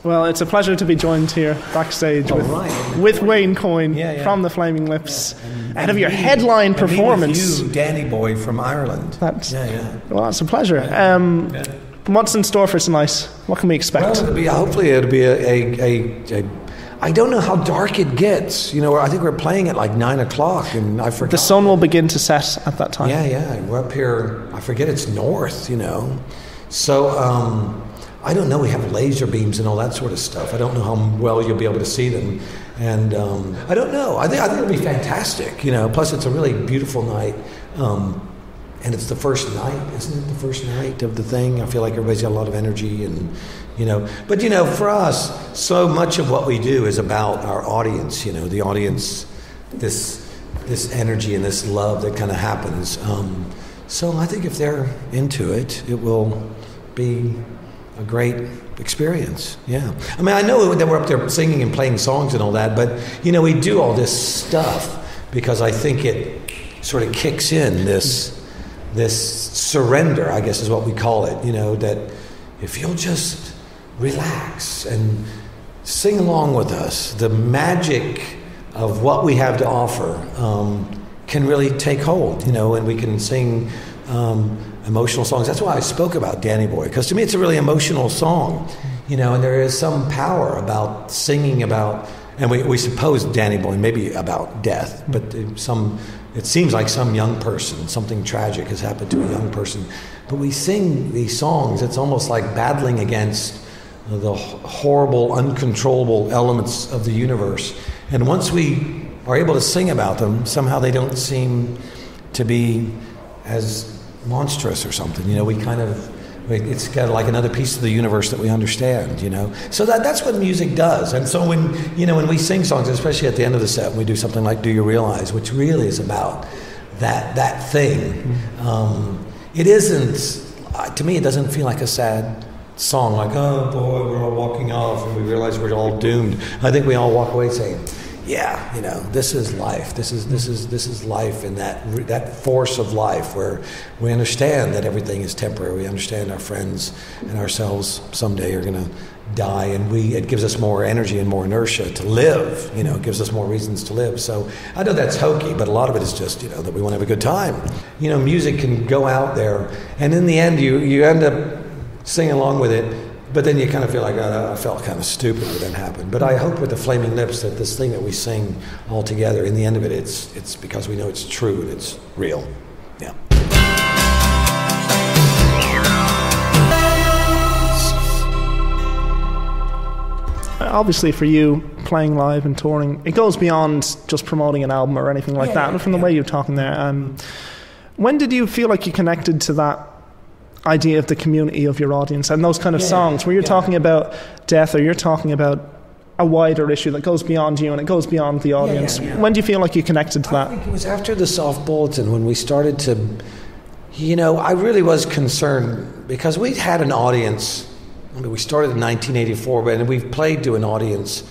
Well, it's a pleasure to be joined here backstage with Wayne Coyne from the Flaming Lips. Ahead of your headline performance. With you, Danny Boy from Ireland. Well, it's a pleasure. What's in store for tonight? What can we expect? Well, hopefully it'll be a I don't know how dark it gets. You know, I think we're playing at like 9 o'clock, and I forgot. The sun will begin to set at that time. Yeah. We're up here. I forget it's north. You know, so I don't know. We have laser beams and all that sort of stuff. I don't know how well you'll be able to see them, and I don't know. I think it'll be fantastic. You know, plus it's a really beautiful night. And it's the first night, isn't it? The first night of the thing. I feel like everybody's got a lot of energy, and But for us, so much of what we do is about our audience. You know, the audience, this energy and this love that kind of happens. So I think if they're into it, it will be a great experience. Yeah. I mean, I know that we're up there singing and playing songs and all that, but we do all this stuff because I think it sort of kicks in this surrender, I guess is what we call it, that if you'll just relax and sing along with us, the magic of what we have to offer can really take hold, and we can sing emotional songs. That's why I spoke about Danny Boy, because to me it's a really emotional song, and there is some power about singing about, and we suppose Danny Boy maybe about death, but it seems like some young person, something tragic has happened to a young person. But we sing these songs, it's almost like battling against the horrible, uncontrollable elements of the universe. And once we are able to sing about them, somehow they don't seem to be as monstrous or something. It's got like another piece of the universe that we understand, So that's what music does. And so when we sing songs, especially at the end of the set, we do something like Do You Realize, which really is about that thing. It isn't, to me, it doesn't feel like a sad song, like, oh boy, we're all walking off and we realize we're all doomed. I think we all walk away saying, yeah, this is life. This is life, and that force of life where we understand that everything is temporary. We understand our friends and ourselves someday are going to die, and it gives us more energy and more inertia to live. It gives us more reasons to live. So I know that's hokey, but a lot of it is just that we want to have a good time. Music can go out there, and in the end, you end up singing along with it. But then you kind of feel like, I felt kind of stupid when that happened. But I hope with the Flaming Lips that this thing that we sing all together, in the end of it, it's because we know it's true and it's real. Yeah. Obviously for you, playing live and touring, it goes beyond just promoting an album or anything like that. From the way you're talking there, when did you feel like you connected to that idea of the community of your audience and those kind of songs where you're talking about death, or you're talking about a wider issue that goes beyond you and it goes beyond the audience? When do you feel like you connected to that? I think it was after the Soft Bulletin when we started to, I really was concerned because we'd had an audience. I mean, we started in 1984, and we've played to an audience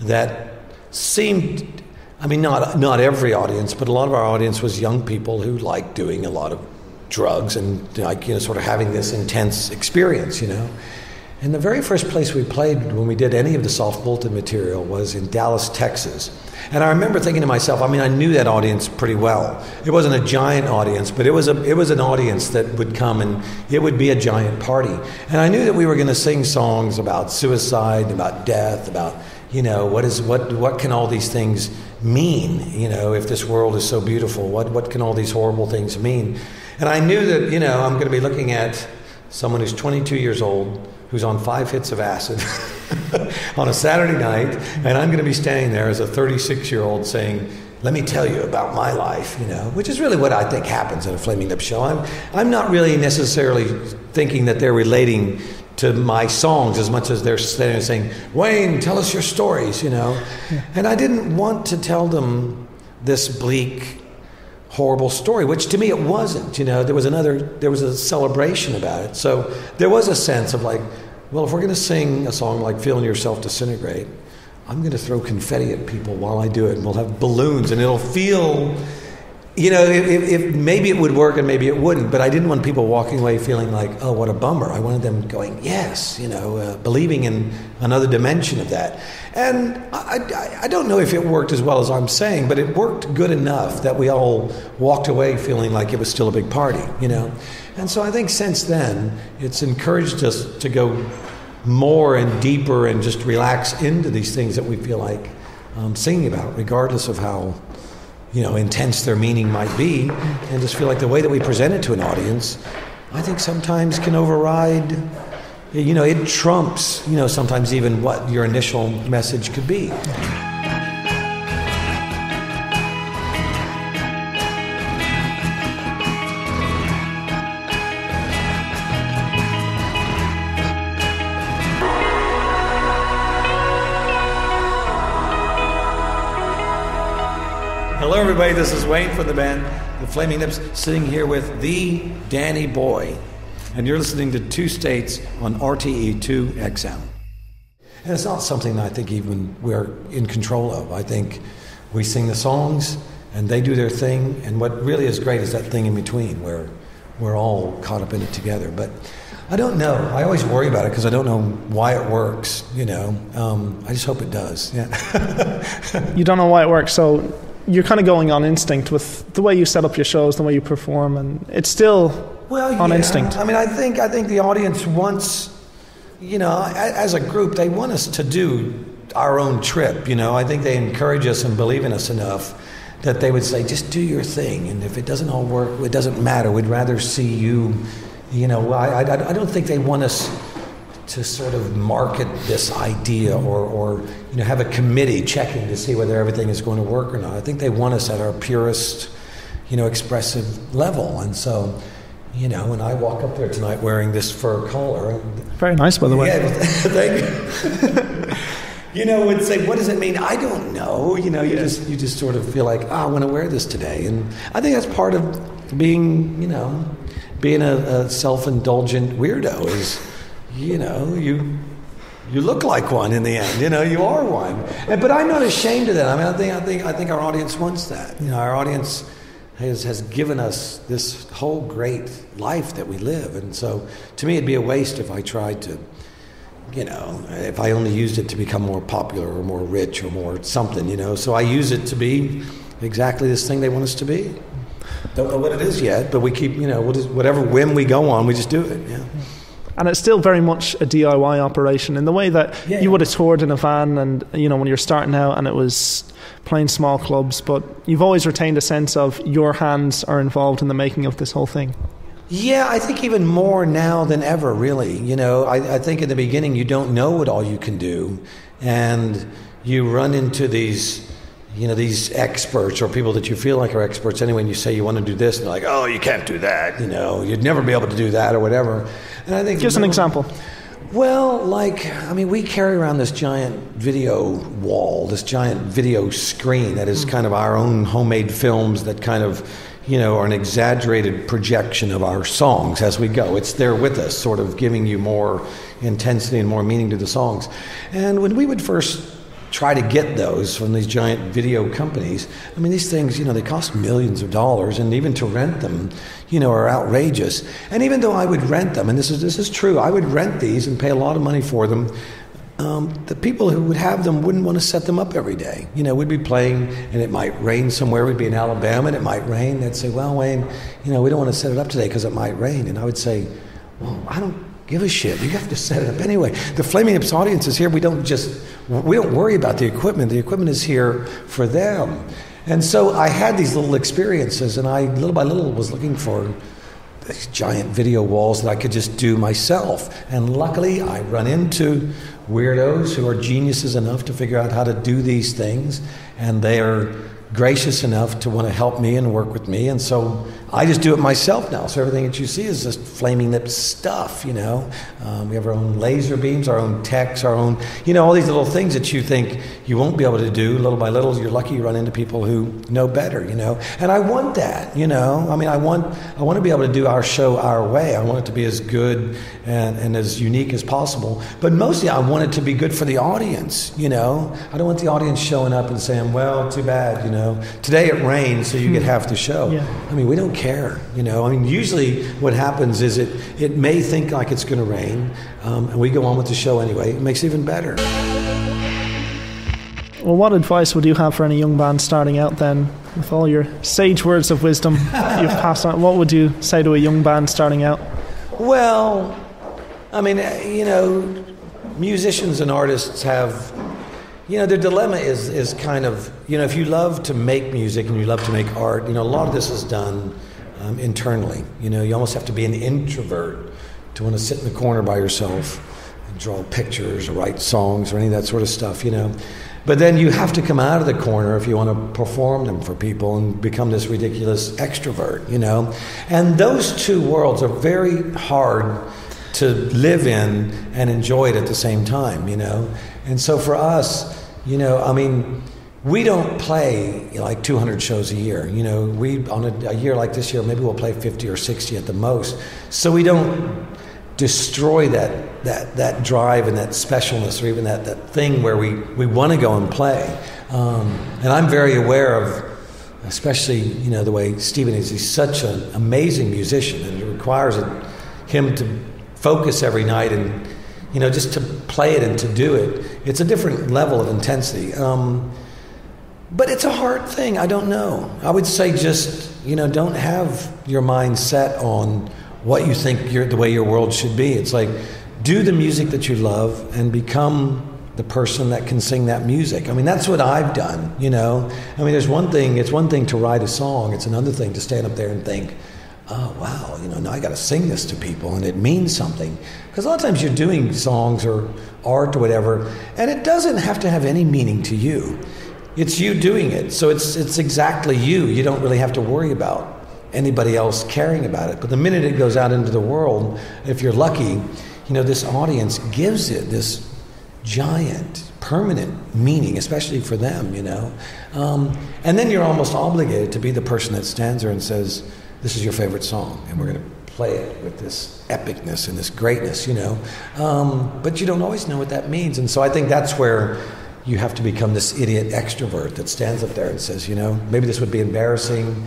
that seemed, not every audience, but a lot of our audience was young people who liked doing a lot of drugs and sort of having this intense experience, And the very first place we played when we did any of the Soft Bulletin material was in Dallas, Texas. And I remember thinking to myself, I knew that audience pretty well. It wasn't a giant audience, but it was an audience that would come and it would be a giant party. And I knew that we were going to sing songs about suicide, about death, about what can all these things mean? If this world is so beautiful, what can all these horrible things mean? And I knew that, I'm going to be looking at someone who's 22 years old, who's on 5 hits of acid on a Saturday night, and I'm going to be standing there as a 36-year-old saying, let me tell you about my life, which is really what I think happens at a Flaming Lips show. I'm not really necessarily thinking that they're relating to my songs as much as they're standing there saying, Wayne, tell us your stories, And I didn't want to tell them this bleak, horrible story, which to me it wasn't. There was a celebration about it. So there was a sense of like, well, if we're going to sing a song like Feeling Yourself Disintegrate, I'm going to throw confetti at people while I do it, and we'll have balloons, and it'll feel you know, if maybe it would work and maybe it wouldn't, but I didn't want people walking away feeling like, oh, what a bummer. I wanted them going, yes, you know, believing in another dimension of that. And I don't know if it worked as well as I'm saying, but it worked good enough that we all walked away feeling like it was still a big party, you know. And so I think since then, it's encouraged us to go more and deeper and just relax into these things that we feel like singing about, regardless of how, you know, intense their meaning might be, and just feel like the way that we present it to an audience, I think sometimes can override, you know, it trumps, you know, sometimes even what your initial message could be. Hello, everybody. This is Wayne from the band The Flaming Lips, sitting here with the Danny Boy, and you're listening to Two States on RTE 2XM. And it's not something that I think even we're in control of. I think we sing the songs, and they do their thing, and what really is great is that thing in between, where we're all caught up in it together. But I don't know. I always worry about it because I don't know why it works, you know. I just hope it does. Yeah. You don't know why it works, so you're kind of going on instinct with the way you set up your shows, the way you perform, and it's still on instinct. I mean, I think the audience wants, you know, as a group, they want us to do our own trip, you know. I think they encourage us and believe in us enough that they would say, just do your thing, and if it doesn't all work, it doesn't matter. We'd rather see you, you know. I don't think they want us to sort of market this idea or you know, have a committee checking to see whether everything is going to work or not. I think they want us at our purest, you know, expressive level. And so, you know, when I walk up there tonight wearing this fur collar, very nice, by the way. Yeah, thank you. You know, would say, what does it mean? I don't know. You know, you just sort of feel like, I want to wear this today. And I think that's part of being, you know, being a self-indulgent weirdo is, you know, you look like one in the end. You know, you are one. But I'm not ashamed of that. I mean, I think our audience wants that. You know, our audience has given us this whole great life that we live, and so to me, it'd be a waste if I tried to, you know, if I only used it to become more popular or more rich or more something. You know, so I use it to be exactly this thing they want us to be. Don't know what it is yet, but we keep, you know, whatever whim we go on, we just do it. Yeah. And it's still very much a DIY operation in the way that you would have toured in a van and, you know, when you're starting out and it was playing small clubs, but you've always retained a sense of your hands are involved in the making of this whole thing. Yeah, I think even more now than ever, really. You know, I think in the beginning you don't know what all you can do, and you run into these, you know, these experts or people that you feel like are experts anyway, and you say you want to do this, and they're like, oh, you can't do that, you know, you'd never be able to do that or whatever. And I think give us an example. Well, like, I mean, we carry around this giant video wall, this giant video screen that is kind of our own homemade films that kind of, you know, are an exaggerated projection of our songs as we go. It's there with us, sort of giving you more intensity and more meaning to the songs. And when we would first try to get those from these giant video companies, I mean, these things, you know, they cost millions of dollars, and even to rent them, you know, are outrageous. And even though I would rent them, and this is true, I would rent these and pay a lot of money for them, the people who would have them wouldn't want to set them up every day. You know, we'd be playing and it might rain somewhere. We'd be in Alabama and it might rain. They'd say, well, Wayne, you know, we don't want to set it up today because it might rain. And I would say, well, I don't give a shit. You have to set it up anyway. The Flaming Lips audience is here. We don't worry about the equipment. The equipment is here for them. And so I had these little experiences, and I, little by little, was looking for these giant video walls that I could just do myself. And luckily, I run into weirdos who are geniuses enough to figure out how to do these things, and they are gracious enough to want to help me and work with me. And so I just do it myself now. So everything that you see is just Flaming Lips stuff, you know. We have our own laser beams, our own techs, our own, you know, all these little things that you think you won't be able to do. Little by little, you're lucky you run into people who know better, you know. And I want that, you know. I mean, I want to be able to do our show our way. I want it to be as good and as unique as possible. But mostly I want it to be good for the audience, you know. I don't want the audience showing up and saying, well, too bad, you know. Today it rained, so you get half the show. Yeah. I mean, we don't care, you know. I mean, usually what happens is it may think like it's going to rain, and we go on with the show anyway. It makes it even better. Well, what advice would you have for any young band starting out then? With all your sage words of wisdom you've passed on, what would you say to a young band starting out? Well, I mean, you know, musicians and artists have, you know, their dilemma is kind of, you know, if you love to make music and you love to make art, you know, a lot of this is done internally. You know, you almost have to be an introvert to want to sit in the corner by yourself and draw pictures or write songs or any of that sort of stuff, you know. But then you have to come out of the corner if you want to perform them for people and become this ridiculous extrovert, you know. And those two worlds are very hard to live in and enjoy it at the same time, you know. And so for us, you know, I mean, we don't play like 200 shows a year. You know, we on a year like this year, maybe we'll play 50 or 60 at the most. So we don't destroy that drive and that specialness, or even that thing where we want to go and play. And I'm very aware of, especially, you know, the way Stephen is. He's such an amazing musician, and it requires him to focus every night and, you know, just to play it and to do it. It's a different level of intensity. But it's a hard thing. I don't know. I would say just, you know, don't have your mind set on what you think the way your world should be. It's like, do the music that you love and become the person that can sing that music. I mean, that's what I've done, you know. I mean, it's one thing to write a song. It's another thing to stand up there and think, oh, wow, you know, now I got to sing this to people and it means something. Because a lot of times you're doing songs or art or whatever, and it doesn't have to have any meaning to you. It's you doing it. So it's exactly you. You don't really have to worry about anybody else caring about it. But the minute it goes out into the world, if you're lucky, you know, this audience gives it this giant, permanent meaning, especially for them, you know. And then you're almost obligated to be the person that stands there and says, this is your favorite song, and we're going to play it with this epicness and this greatness, you know. But you don't always know what that means. And so I think that's where you have to become this idiot extrovert that stands up there and says, you know, maybe this would be embarrassing,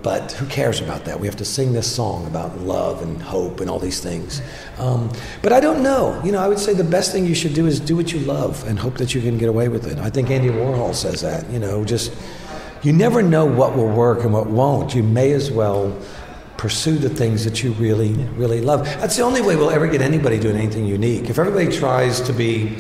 but who cares about that? We have to sing this song about love and hope and all these things. But I don't know. You know, I would say the best thing you should do is do what you love and hope that you can get away with it. I think Andy Warhol says that, you know, just, you never know what will work and what won't. You may as well pursue the things that you really, really love. That's the only way we'll ever get anybody doing anything unique. If everybody tries to be,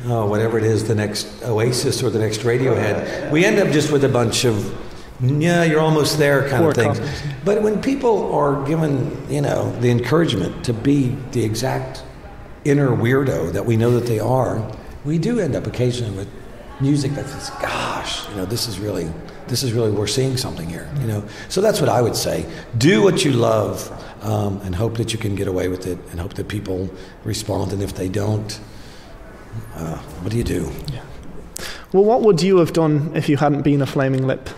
whatever it is, the next Oasis or the next Radiohead, we end up just with a bunch of, yeah, you're almost there kind of things. But when people are given, you know, the encouragement to be the exact inner weirdo that we know that they are, we do end up occasionally with music that says, gosh, you know, this is really, we're seeing something here, you know. So that's what I would say. Do what you love, and hope that you can get away with it, and hope that people respond. And if they don't, what do you do? Yeah. Well, what would you have done if you hadn't been a Flaming Lip?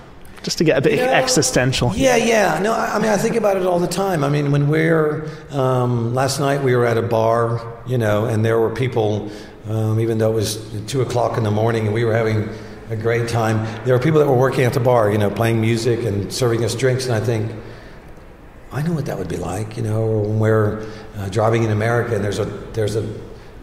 Just to get a bit existential. Yeah. No, I mean, I think about it all the time. I mean, when last night we were at a bar, you know, and there were people, even though it was 2 o'clock in the morning and we were having a great time, there were people that were working at the bar, you know, playing music and serving us drinks, and I think, I know what that would be like, you know, or when we're driving in America and there's a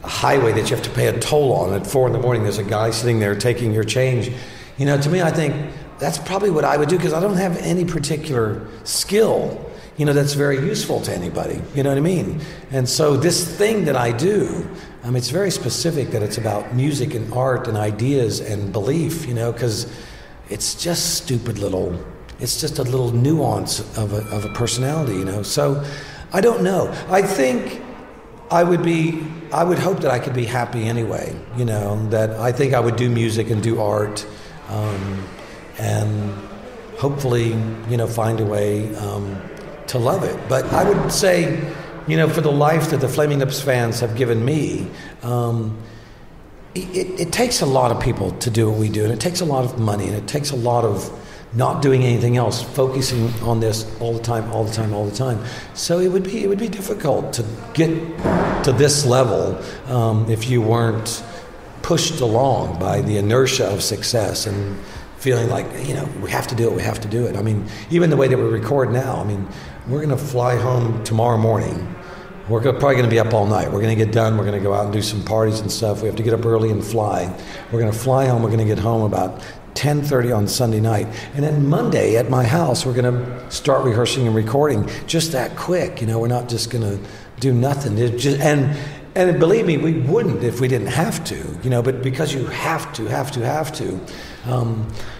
highway that you have to pay a toll on at 4 a.m. There's a guy sitting there taking your change. You know, to me, I think that's probably what I would do, because I don't have any particular skill, you know, that's very useful to anybody. You know what I mean? And so this thing that I do, it's very specific, that it's about music and art and ideas and belief, you know, because it's just it's just a little nuance of a personality, you know. So I don't know. I think I would hope that I could be happy anyway, you know, that I think I would do music and do art, and hopefully, find a way to love it. But I would say, for the life that the Flaming Lips fans have given me, it takes a lot of people to do what we do, and it takes a lot of money, and it takes a lot of not doing anything else, focusing on this all the time. So it would be difficult to get to this level if you weren't pushed along by the inertia of success and feeling like, we have to do it. I mean, even the way that we record now, we're going to fly home tomorrow morning. We're probably going to be up all night. We're going to get done. We're going to go out and do some parties and stuff. We have to get up early and fly. We're going to fly home. We're going to get home about 10:30 on Sunday night. And then Monday at my house, we're going to start rehearsing and recording just that quick. We're not just going to do nothing. And believe me, we wouldn't if we didn't have to, but because you have to,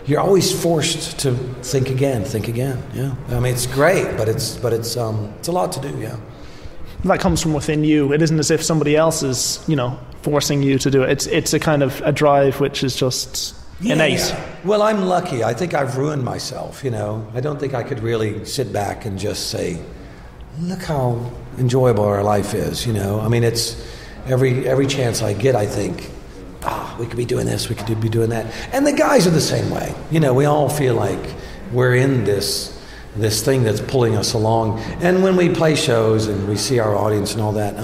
you're always forced to think again. Yeah. It's great, but it's a lot to do, yeah. That comes from within you. It isn't as if somebody else is, forcing you to do it. It's a kind of a drive which is just innate. Yeah. Well, I'm lucky. I think I've ruined myself, I don't think I could really sit back and just say, look how enjoyable our life is, It's every chance I get, I think, we could be doing this, we could be doing that. And the guys are the same way. We all feel like we're in this thing that's pulling us along. And when we play shows and we see our audience and all that,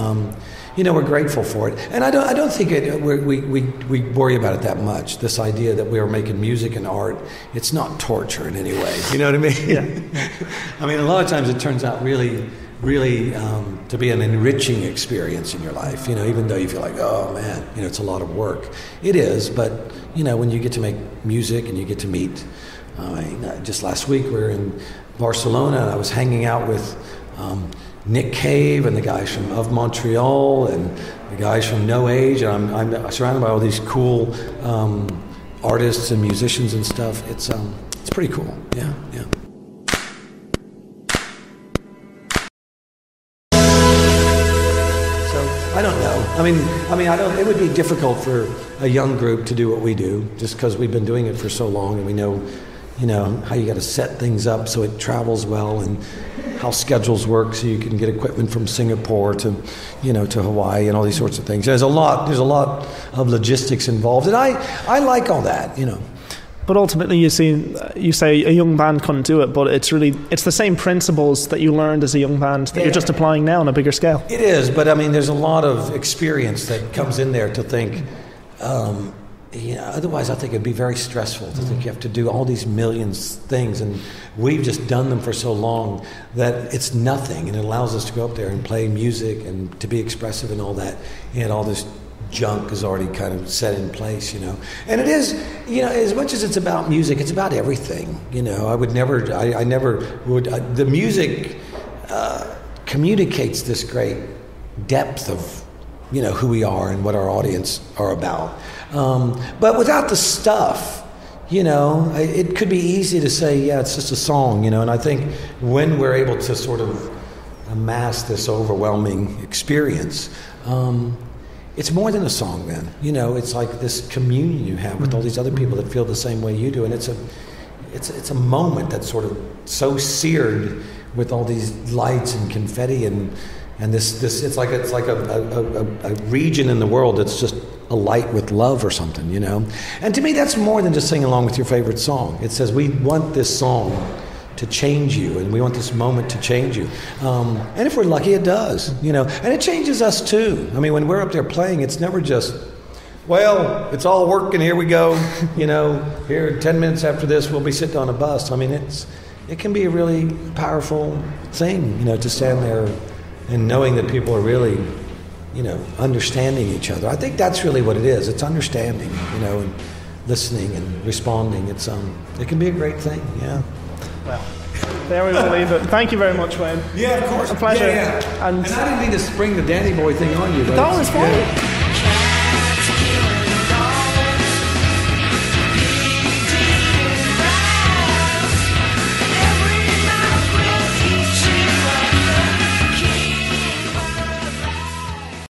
we're grateful for it. And I don't think we worry about it that much. This idea that we are making music and art, it's not torture in any way. You know what I mean? Yeah. A lot of times it turns out really to be an enriching experience in your life. Even though you feel like, oh man, it's a lot of work. It is, but when you get to make music and you get to meet. Just last week we were in Barcelona, and I was hanging out with Nick Cave and the guys from Of Montreal and the guys from No Age, and I'm surrounded by all these cool artists and musicians and stuff. It's pretty cool. Yeah. So I don't know. It would be difficult for a young group to do what we do, just because we've been doing it for so long, and we know how you got to set things up so it travels well, and how schedules work so you can get equipment from Singapore to Hawaii and all these sorts of things. There's a lot of logistics involved, and I like all that, But ultimately, you say a young band couldn't do it, but it's the same principles that you learned as a young band that you're just applying now on a bigger scale. It is, but there's a lot of experience that comes in there to think. Otherwise, I think it'd be very stressful to think you have to do all these millions things, and we've just done them for so long that it's nothing, and it allows us to go up there and play music and to be expressive and all that, and all this junk is already kind of set in place, And it is, as much as it's about music, it's about everything, I never would. The music communicates this great depth of, who we are and what our audience are about. But without the stuff, it could be easy to say, yeah, it's just a song, and I think when we're able to sort of amass this overwhelming experience, it's more than a song then. It's like this communion you have with all these other people that feel the same way you do, and it's a moment that's sort of so seared with all these lights and confetti and this it's like a region in the world that's just alight with love or something, And to me, that's more than just singing along with your favorite song. It says we want this song to change you, and we want this moment to change you. And if we're lucky, it does, And it changes us too. When we're up there playing, it's never just, well, it's all work and here we go. Here 10 minutes after this, we'll be sitting on a bus. It can be a really powerful thing, to stand there and knowing that people are really, understanding each other. I think that's really what it is. It's understanding, and listening and responding. It can be a great thing, yeah. Well, there we will leave it. Thank you very much, Wayne. Yeah, of course. A pleasure. Yeah. And I didn't mean to spring the Danny Boy thing on you. That was fine. Yeah.